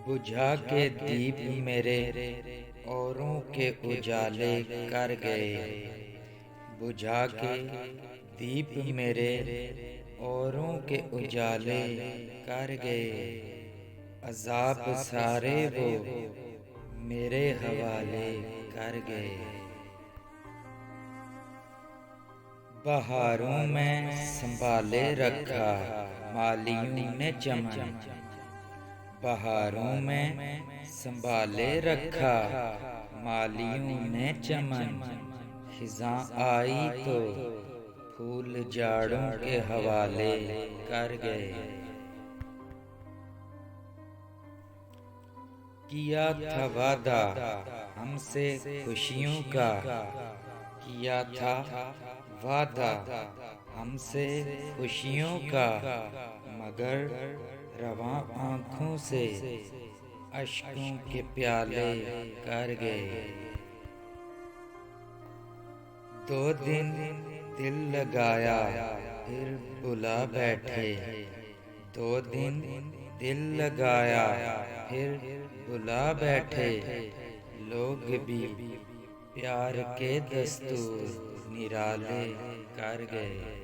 बुझा के दीप मेरे औरों के उजाले कर गए। बुझा के दीप मेरे औरों के उजाले कर गए। अज़ाब सारे वो मेरे हवाले कर गए। बहारों में संभाले रखा मालियों ने चमन। बहारों में संभाले रखा मालियों ने चमन। खिज़ां आई तो फूल जाड़ों के हवाले कर गए। किया था वादा हमसे खुशियों का, किया था वादा हमसे खुशियों का, मगर रवां आँखों से अश्कों के प्याले कर गए। 2 दिन दिल लगाया फिर बुला बैठे। 2 दिन दिल लगाया फिर बुला बैठे। लोग भी प्यार के दस्तूर निराले कर गए।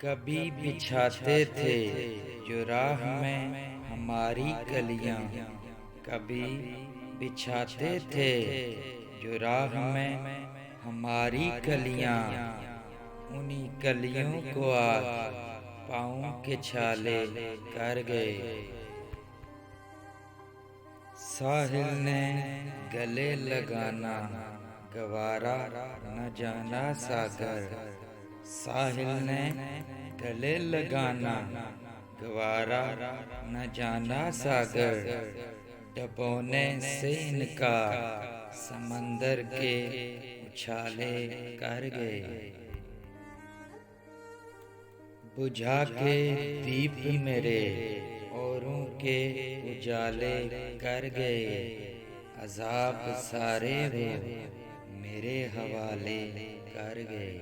कभी बिछाते थे जो राह में हमारी कलियां। कभी बिछाते थे जो राह में हमारी कलियां। उन्हीं कलियों को आज पाँव के छाले कर गए। साहिल ने गले लगाना गवारा न जाना सागर। साहिल ने गले लगाना गवारा न जाना सागर। डबोने से इनका समंदर के उछाले कर गए। बुझा के दीप मेरे औरों के उजाले कर गए। अज़ाब सारे वो मेरे हवाले कर गए।